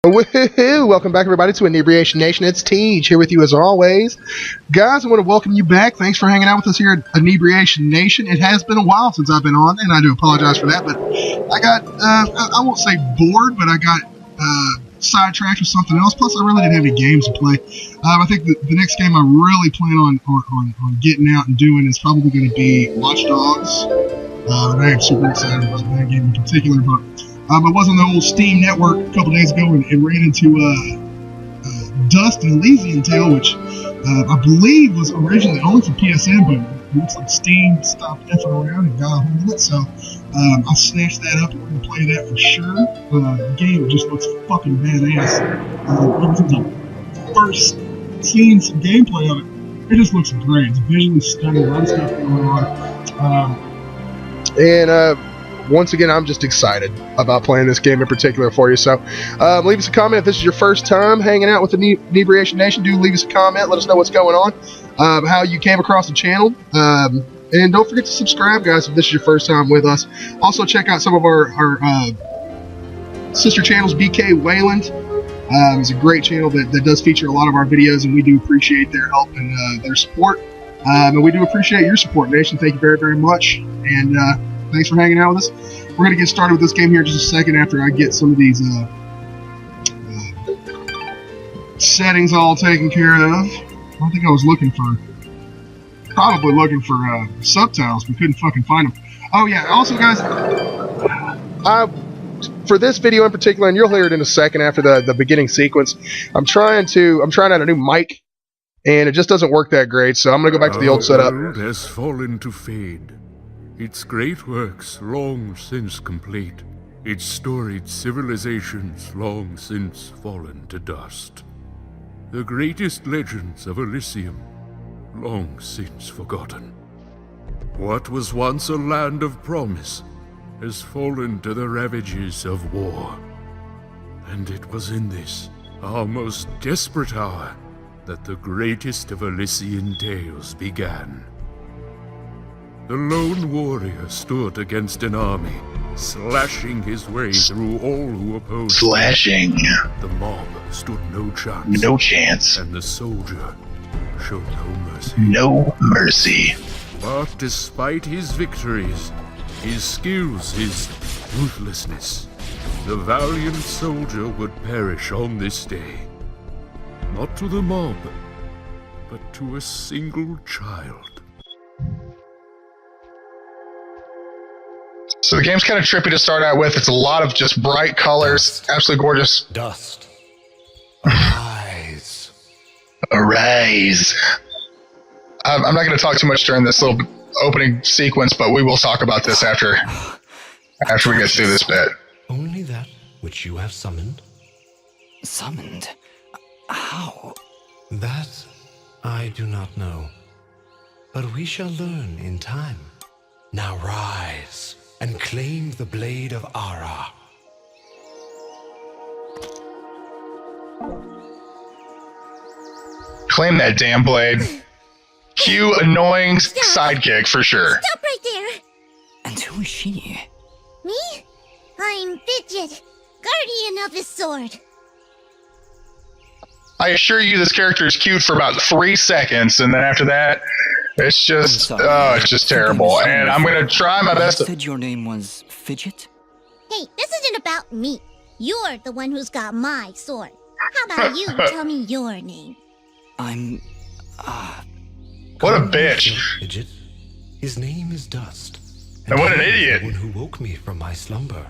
Woohoo! Welcome back, everybody, to Inebriation Nation. It's Teej here with you as always. Guys, I want to welcome you back. Thanks for hanging out with us here at Inebriation Nation. It has been a while since I've been on, and I do apologize for that, but I got, I won't say bored, but I got sidetracked with something else. Plus, I really didn't have any games to play. I think the next game I really plan on getting out and doing is probably going to be Watch Dogs. And I am super excited about that game in particular, but I was on the old Steam network a couple days ago and ran into Dust and Elysian Tale, which I believe was originally only for PSN, but it looks like Steam stopped effing around and got a hold of it, so I snatched that up and we're going to play that for sure. The game just looks fucking badass. Ever since I first seen some gameplay of it, it just looks great. It's visually stunning, a lot of stuff going on. Once again, I'm just excited about playing this game in particular for you. So leave us a comment if this is your first time hanging out with the Inebriation Nation. Do leave us a comment. Let us know what's going on, how you came across the channel. And don't forget to subscribe, guys, if this is your first time with us. Also, check out some of our sister channels. BK Wayland is a great channel that does feature a lot of our videos, and we do appreciate their help and their support. And we do appreciate your support, Nation. Thank you very, very much. And thanks for hanging out with us. We're going to get started with this game here in just a second after I get some of these settings all taken care of. I think I was probably looking for subtitles, but couldn't fucking find them. Oh yeah, also guys, for this video in particular, and you'll hear it in a second after the beginning sequence, I'm trying out a new mic, and it just doesn't work that great, so I'm going to go back to the old setup. Our world has fallen to fade. Its great works long since complete, its storied civilizations long since fallen to dust. The greatest legends of Elysium long since forgotten. What was once a land of promise has fallen to the ravages of war. And it was in this, our most desperate hour, that the greatest of Elysian tales began. The lone warrior stood against an army, slashing his way through all who opposed him. Slashing. The mob stood no chance. No chance. And the soldier showed no mercy. No mercy. But despite his victories, his skills, his ruthlessness, the valiant soldier would perish on this day. Not to the mob, but to a single child. So the game's kind of trippy to start out with. It's a lot of just bright colors. Dust. Absolutely gorgeous. Dust. Arise. Arise. I'm not going to talk too much during this little opening sequence, but we will talk about this after we get through this bit. Only that which you have summoned? Summoned? How? That I do not know. But we shall learn in time. Now rise and claim the blade of Ara. Claim that damn blade. Cue annoying sidekick for sure. Stop right there! And who is she? Me? I'm Fidget, guardian of the sword. I assure you this character is cute for about 3 seconds, and then after that, it's just, it's just terrible. And I'm going to try my best You said your name was Fidget? Hey, this isn't about me. You're the one who's got my sword. How about you tell me your name? I'm... What a bitch. Fidget. His name is Dust. And what an he is idiot. The one who woke me from my slumber.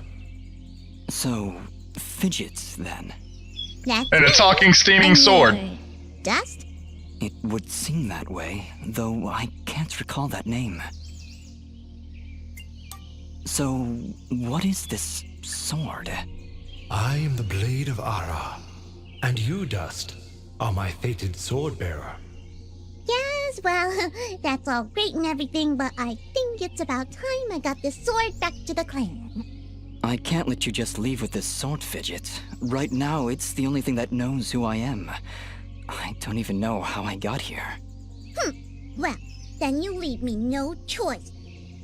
So, Fidgets, then. That's And a it. talking, steaming And sword. you're Dust? It would seem that way, though I can't recall that name. So, what is this sword? I am the blade of Ara. And you, Dust, are my fated sword bearer. Yes, well, that's all great and everything, but I think it's about time I got this sword back to the clan. I can't let you just leave with this sword, Fidget. Right now, it's the only thing that knows who I am. I don't even know how I got here. Well, then you leave me no choice.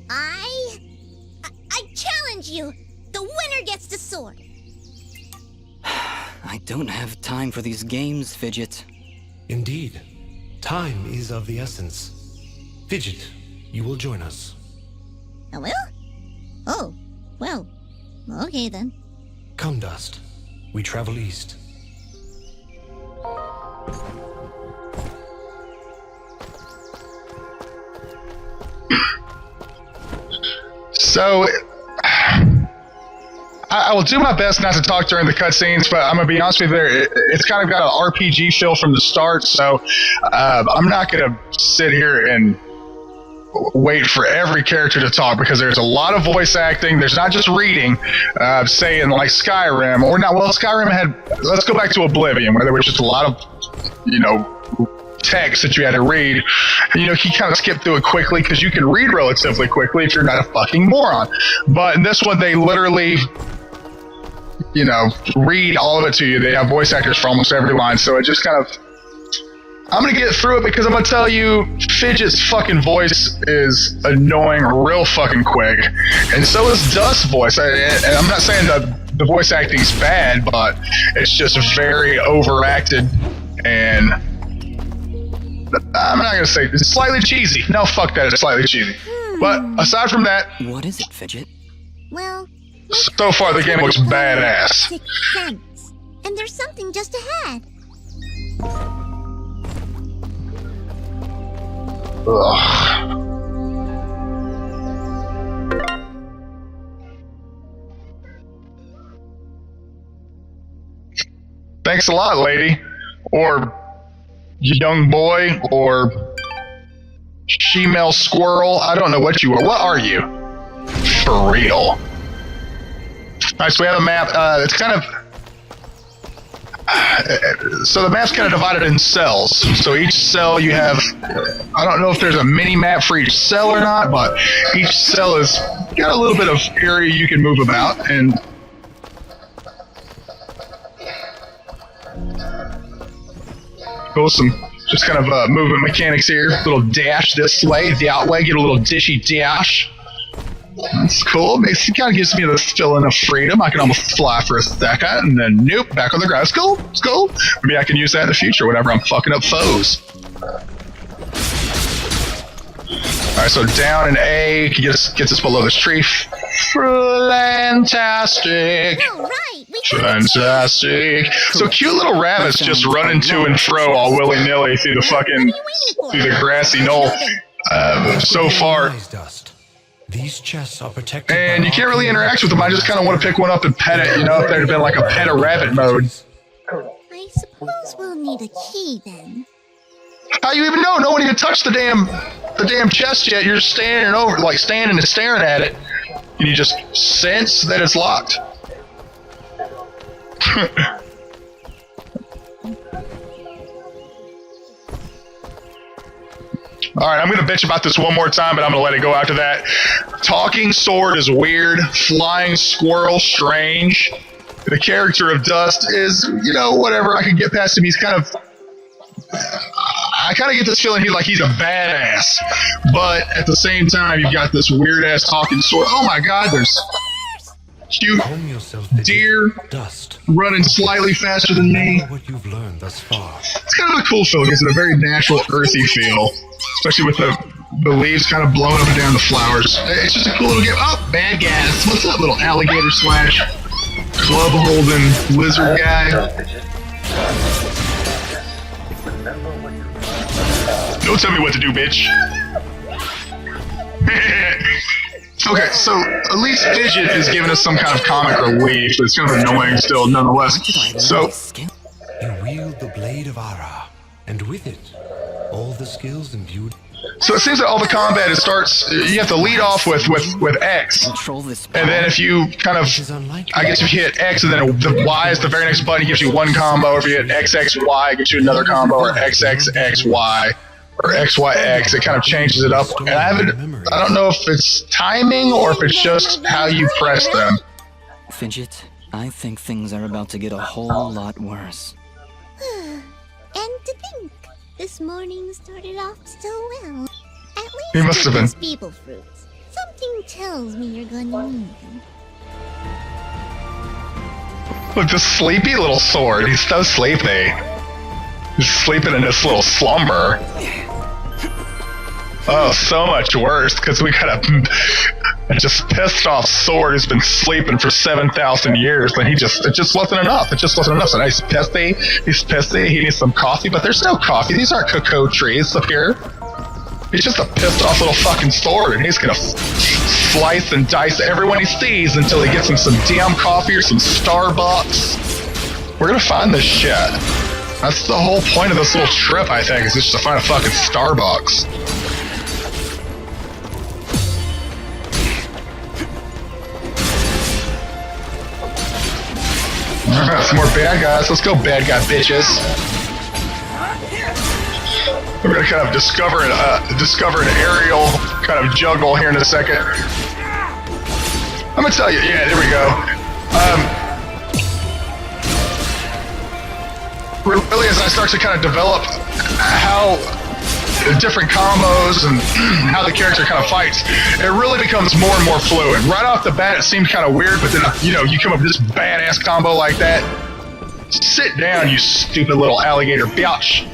I challenge you! The winner gets the sword! I don't have time for these games, Fidget. Indeed, time is of the essence. Fidget, you will join us. I will? Oh, well, okay then. Come, Dust. We travel east. So, I will do my best not to talk during the cutscenes, but I'm gonna be honest with you. It's kind of got an RPG feel from the start, so I'm not gonna sit here and wait for every character to talk because there's a lot of voice acting. There's not just reading, say in like Skyrim or not. Well, Skyrim had. Let's go back to Oblivion, where there was just a lot of, text that you had to read. You kind of skip through it quickly because you can read relatively quickly if you're not a fucking moron. But in this one, they literally, read all of it to you. They have voice actors for almost every line, so it just kind of. I'm gonna get through it because I'm gonna tell you, Fidget's fucking voice is annoying real fucking quick, and so is Dust's voice. And I'm not saying that the voice acting's bad, but it's just very overacted, and I'm not gonna say it's slightly cheesy. No, fuck that, it's slightly cheesy. But aside from that, What is it, Fidget? Well, so far the game looks badass. 6 cents. And there's something just ahead. Ugh. Thanks a lot, lady. Or young boy, or she-male squirrel. I don't know what you are. What are you? For real. Alright, so we have a map. It's kind of... So the map's kind of divided in cells. So each cell you have... I don't know if there's a mini-map for each cell or not, but each cell has got a little bit of area you can move about, and... Some just kind of movement mechanics here. Little dash this way, that way, get a little dishy dash. That's cool. It kind of gives me the feeling of freedom. I can almost fly for a second, and then nope, back on the ground. It's cool. It's cool. Maybe I can use that in the future whenever I'm fucking up foes. Alright, so down in A gets us below this tree. Fantastic. All right, we Fantastic. So cute little rabbits just running to and fro all willy-nilly through the fucking through the grassy knoll. So far. Dust. These chests are protected. And you can't really interact with them. I just kind of want to pick one up and pet it, if there had been like a pet a rabbit mode. I suppose we'll need a key then. How you even know? No one even touched the damn chest yet. You're just standing and staring at it. And you just sense that it's locked. Alright, I'm gonna bitch about this one more time, but I'm gonna let it go after that. Talking sword is weird. Flying squirrel, strange. The character of Dust is, whatever. I can get past him. He's kind of... I kind of get this feeling he's a badass. But at the same time, you've got this weird-ass talking sword. Oh my god, there's... cute deer Dust. running slightly faster than me. What you've learned thus far. It's kind of a cool feel. It gives it a very natural, earthy feel. Especially with the leaves kind of blowing up and down the flowers. It's just a cool little game. Oh, bad guys. What's up, little alligator slash club holding lizard guy? Don't tell me what to do, bitch. Okay, so at least Fidget is giving us some kind of comic relief, but it's kind of annoying still, nonetheless. So, You wield the blade of Ara, and with it, all the skills imbued. so it seems that all the combat you have to lead off with X, Control this and then if you kind of, I guess if you hit X and then the Y is the very next button, it gives you one combo. If you hit XXY, it gives you another combo, or XXXY. Or XYX, it kind of changes it up. And I don't know if it's timing or if it's just how you press them. Fidget, I think things are about to get a whole lot worse. And to think, this morning started off so well. At least He must have been. with these feeble fruits. Something tells me you're gonna need them. Look, this sleepy little sword. He's so sleepy. He's sleeping in this little slumber. Oh, so much worse, because we got a just pissed off sword who's been sleeping for 7,000 years, and it just wasn't enough. It just wasn't enough. So now he's pissy, he needs some coffee, but there's no coffee. These aren't cocoa trees up here. He's just a pissed off little fucking sword, and he's gonna slice and dice everyone he sees until he gets him some damn coffee or some Starbucks. We're gonna find this shit. That's the whole point of this little trip, I think, is just to find a fucking Starbucks. Alright, some more bad guys. Let's go, bad guy bitches. We're gonna kind of discover an aerial kind of juggle here in a second. I'm gonna tell you, yeah, there we go. Really, as I start to kind of develop how different combos and how the character kind of fights, it really becomes more and more fluid. Right off the bat, it seemed kind of weird, but then, you come up with this badass combo like that. Sit down, you stupid little alligator bitch.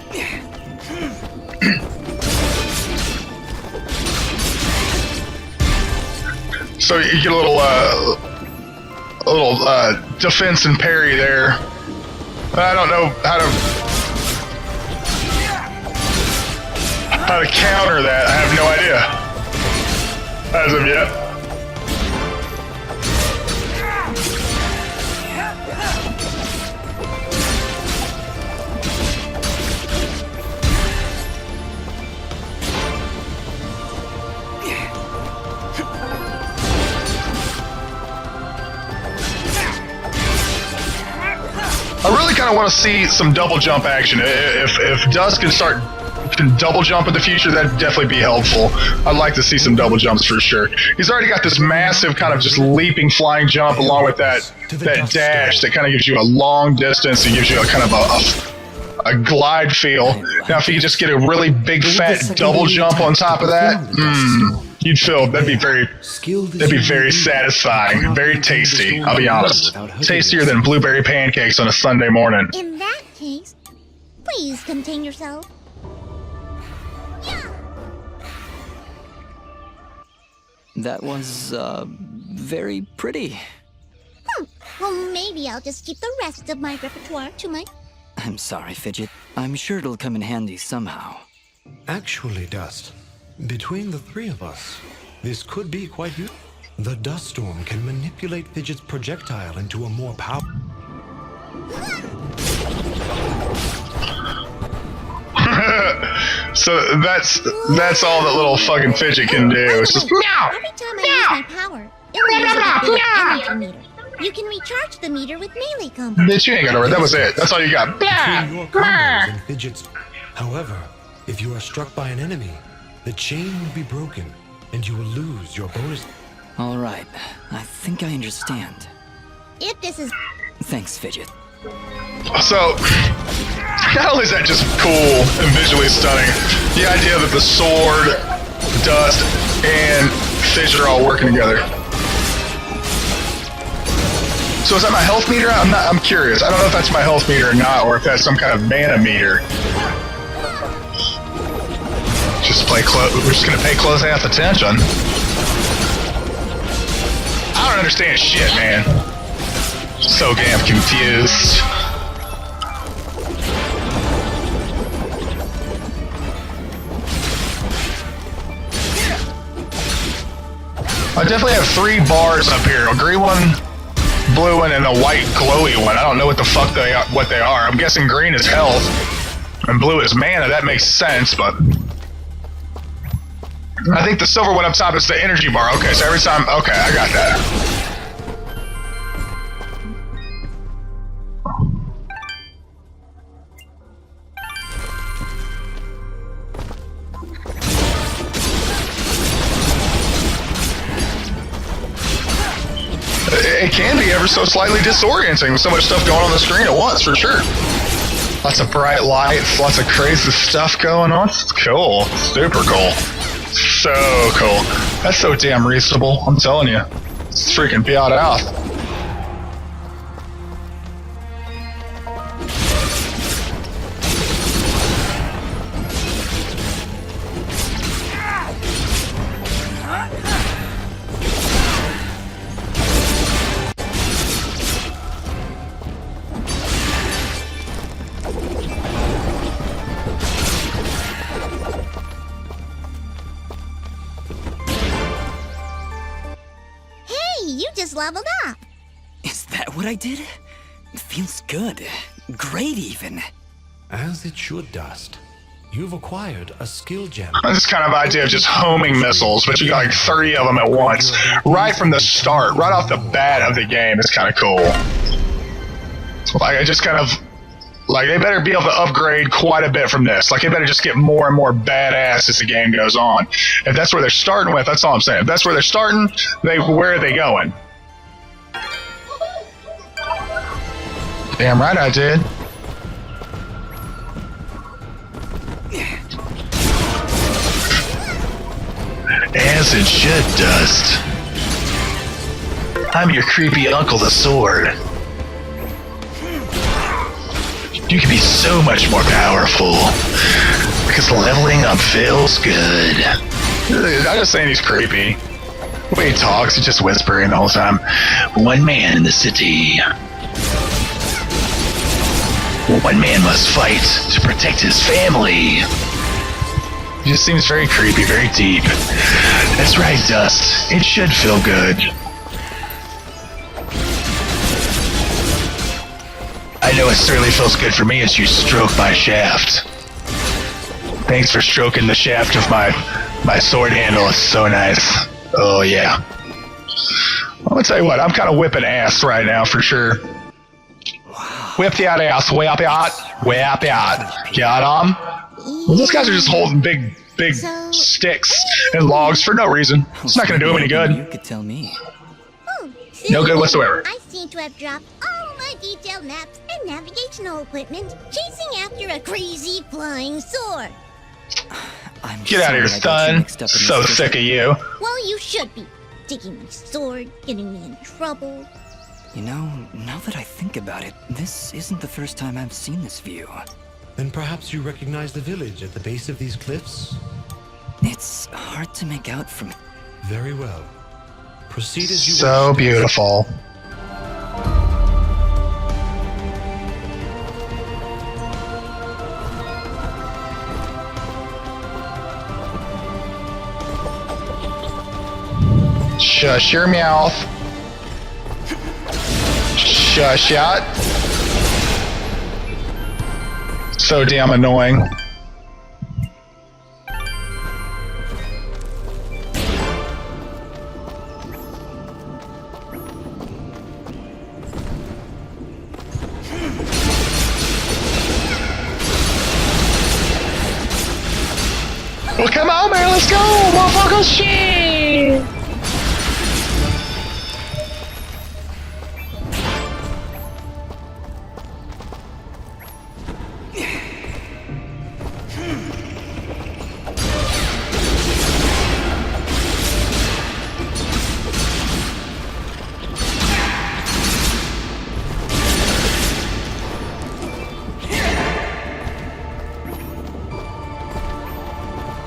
So you get a little defense and parry there. I don't know how to counter that. I have no idea as of yet. I really kind of want to see some double jump action. If Dusk can double jump in the future, that'd definitely be helpful. I'd like to see some double jumps for sure. He's already got this massive kind of just leaping, flying jump along with that dash that kind of gives you a long distance and gives you a kind of a glide feel. Now, if you could just get a really big fat double jump on top of that, you'd feel that'd be very satisfying, very tasty. I'll be honest, tastier than blueberry pancakes on a Sunday morning. In that case, please contain yourself. That was, very pretty. Well, maybe I'll just keep the rest of my repertoire to my... I'm sorry, Fidget. I'm sure it'll come in handy somehow. Actually, Dust, between the three of us, this could be quite useful. The dust storm can manipulate Fidget's projectile into a more powerful... So that's all that little fucking Fidget can do. It's just Every time I use my power, it'll use a bit of energy meter. You can recharge the meter with melee combos. bitch, you ain't got over it. That was it. That's all you got. between your combos and Fidget's. However, if you are struck by an enemy, the chain will be broken, and you will lose your bonus. All right. I think I understand. If this is... Thanks, Fidget. So, not only is that just cool and visually stunning, the idea that the sword, Dust, and Fidget are all working together. So is that my health meter? I'm curious. I don't know if that's my health meter or not, or if that's some kind of mana meter. We're just gonna pay close half attention. I don't understand shit, man. So damn confused. I definitely have 3 bars up here. A green one, blue one, and a white glowy one. I don't know what the fuck they are. I'm guessing green is health and blue is mana. That makes sense, but I think the silver one up top is the energy bar. Okay, so every time, okay, I got that. It can be ever so slightly disorienting with so much stuff going on the screen at once, for sure. Lots of bright lights, lots of crazy stuff going on. It's cool. Super cool. So cool. That's so damn reasonable, I'm telling you. It's freaking beyond out. just leveled up. Is that what I did? Feels good. Great, even. As it should, Dust. You've acquired a skill gem. This kind of idea of just homing missiles, but you got like 30 of them at once, right from the start, right off the bat of the game. It's kind of cool. Like, I just kind of, like, they better be able to upgrade quite a bit from this. Like, they better just get more and more badass as the game goes on. If that's where they're starting with, that's all I'm saying. If that's where they're starting, where are they going? Damn right I did. As it should, Dust. I'm your creepy uncle, the Sword. You can be so much more powerful. Because leveling up feels good. I'm just saying he's creepy. The way he talks, he's just whispering the whole time. One man in the city. One man must fight to protect his family. He just seems very creepy, very deep. That's right, Dust. It should feel good. I know it certainly feels good for me as you stroke my shaft. Thanks for stroking the shaft of my sword handle. It's so nice. Oh, yeah. I'm gonna tell you what, I'm kind of whipping ass right now for sure. Whip that ass, whip it. Got 'em? Well, those guys are just holding big sticks and logs for no reason. It's not going to do them any good. You could tell me. Oh, No good whatsoever. I seem to have dropped all my detailed maps and navigational equipment chasing after a crazy flying sword. Get out of here, son. So sick of you. Well, you should be. Taking my sword, getting me in trouble. You know, now that I think about it, this isn't the first time I've seen this view. Then perhaps you recognize the village at the base of these cliffs? It's hard to make out from... Very well. Proceed as you So wish. beautiful. Shush your mouth. Shush it. So damn annoying. Well, come on, man, let's go, motherfucker, shit!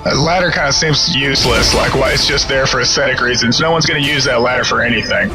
That ladder kind of seems useless, like why it's just there for aesthetic reasons. No one's going to use that ladder for anything.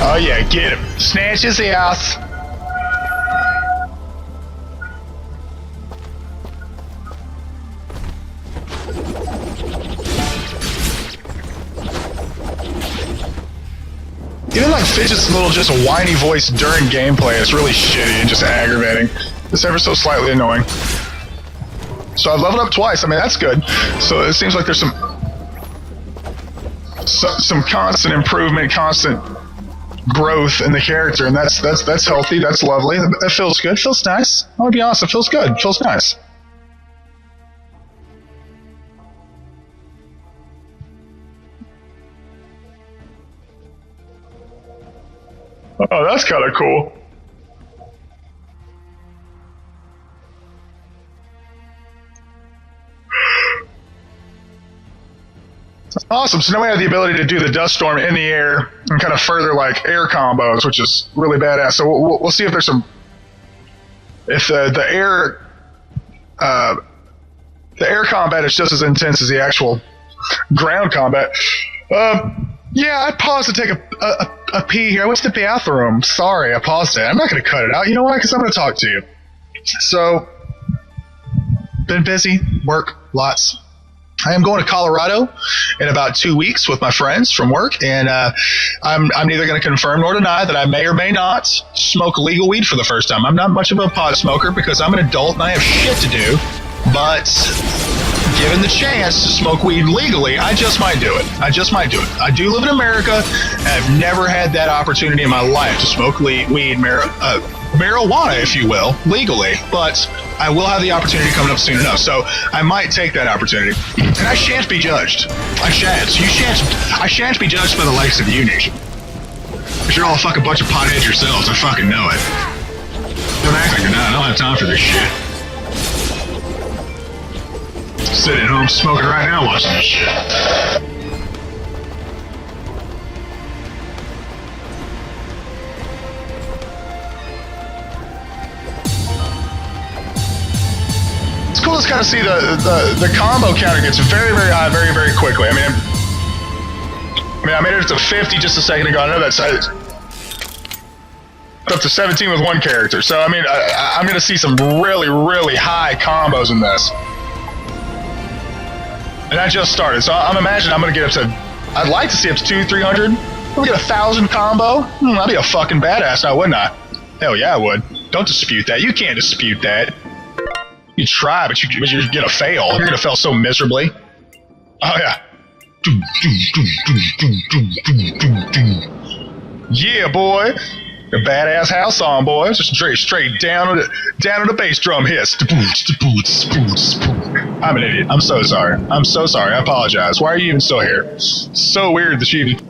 Oh yeah, get him. Snatch his ass. Even like Fidget's little just whiny voice during gameplay is really shitty and just aggravating. It's ever so slightly annoying. So I've leveled up twice. I mean, that's good. So it seems like there's some constant improvement, constant growth in the character, and that's healthy. That's lovely. That feels good. Feels nice. I'm gonna be honest. It feels good. Feels nice. Oh, that's kind of cool. Awesome. So now we have the ability to do the dust storm in the air and kind of further like air combos, which is really badass. So we'll see if there's some, if the air combat is just as intense as the actual ground combat. Yeah, I paused to take a pee here. I went to the bathroom. Sorry, I paused it. I'm not going to cut it out. You know why? Because I'm going to talk to you. So, been busy, work, lots. I am going to Colorado in about 2 weeks with my friends from work, and I'm neither going to confirm nor deny that I may or may not smoke legal weed for the first time. I'm not much of a pot smoker because I'm an adult and I have shit to do, but given the chance to smoke weed legally, I just might do it. I do live in America, and I've never had that opportunity in my life to smoke weed, marijuana, if you will, legally, but I will have the opportunity coming up soon enough, so I might take that opportunity. And I shan't be judged. I shan't be judged by the likes of you, Nation. Because you're all a fucking bunch of potheads yourselves, I fucking know it. Don't act like you're not, I don't have time for this shit. Sitting at home smoking right now watching this shit. It's cool to kind of see the combo counter gets very, very high very, very quickly. I mean, I made it to 50 just a second ago. I know that's up to 17 with one character. So, I mean, I'm going to see some really, really high combos in this. And I just started, so I'm imagining I'm going to get up to, I'd like to see up to 200-300. We'll get 1,000 combo. I'd be a fucking badass now, wouldn't I? Hell yeah, I would. Don't dispute that. You can't dispute that. You try, but you're gonna fail. You're gonna fail so miserably. Oh yeah. Yeah, boy. A badass house song, boy. Just straight down on the bass drum hiss. I'm an idiot. I'm so sorry. I apologize. Why are you even still here? So weird that you even